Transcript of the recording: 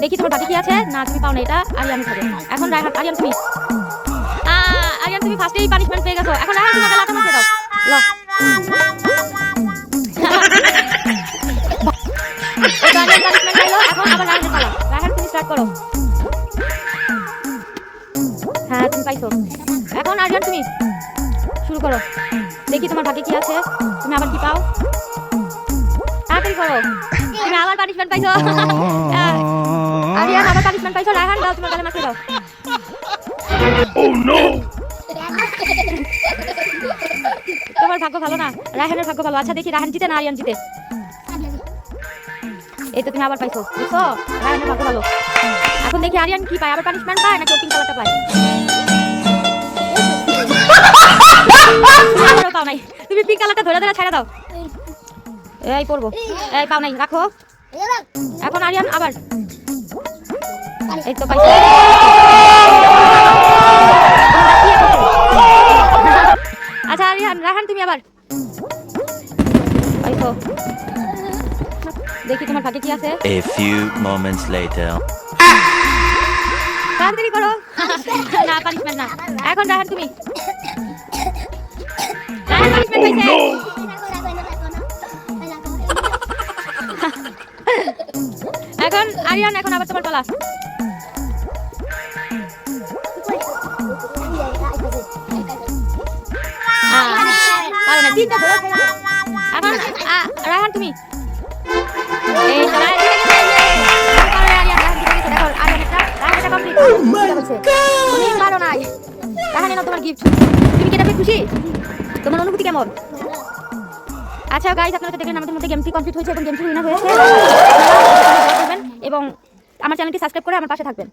দেখি তোমার বাকি কি আছে। না তুমি পাও না, এটা আরিয়ান খাবে। এখন রায়হান, আরিয়ান তুমি আরিয়ান তুমি ফার্স্টেই পানিশমেন্ট পেয়ে গেছো। এখন রায়হান তুমি ওটা লাথা মারতে দাও। ল এটা আরিয়ান পানিশমেন্ট পাইলো। এখন আবার রায়হানের পালা। রায়হান তুমি স্টার্ট করো। হ্যাঁ তুমি পাইছো। এখন আরিয়ান তুমি শুরু করো। দেখি তোমার ভাগ্যে কি আছে। তুমি আবার কি পাও, তাড়াতাড়ি করো। তুমি আবার পানিশমেন্ট পাইছো। আরিয়ান আবার পানিশমেন্ট পাইছো। রায়হান দাও, তোমার গালে মাখিয়ে দাও। Oh no! তোমার ভাগ্য ভালো না, রায়হানের ভাগ্য ভালো। আচ্ছা দেখি রায়হান জিতে না আরিয়ান জিতে। এই তো তুমি আবার পাইছো, বুঝছো? রায়হানের ভাগ্য ভালো। এখন দেখি আরিয়ান কি পায়, আবার পানিশমেন্ট পায় নাকি পিঙ্ক কালারটা পায়। পাও নাই, তুমি পিঙ্ক কালারটা ধরে ধরে ছেড়ে দাও। এই পড়বো, এই পাও নাই, রাখো। এখন আরিয়ান আবার, এই তো পাইছো। আচ্ছা আরিয়ান, রায়হান তুমি আবার পাইছো। দেখি তোমার ভাগ্যে কি আছে। A few moments later. তাড়াতাড়ি করো। না পানিশমেন্ট না। এখন রায়হান তুমি, রায়হান পানিশমেন্ট পাইছে। এখন আরিয়ান, এখন আবার তোমার পালা। পারো না, তিনটা ধরে। এখন রায়হান তুমি, এই তো রায়হান জিতে গেছে। আরিয়ান রায়হান জিতে গেছে। দেখো রায়হানটা কমপ্লিট। তুমি পারো নাই। রায়হান নাও তোমার গিফট। তুমি কি এটা পেয়ে খুশি? তোমার অনুভূতি কেমন? আচ্ছা গাইস, আপনারা তো দেখলেন আমাদের মধ্যে গেমটি কমপ্লিট হয়েছে এবং গেমটি উইনার হয়েছে। এবং আমার চ্যানেলটি সাবস্ক্রাইব করে আমার পাশে থাকবেন।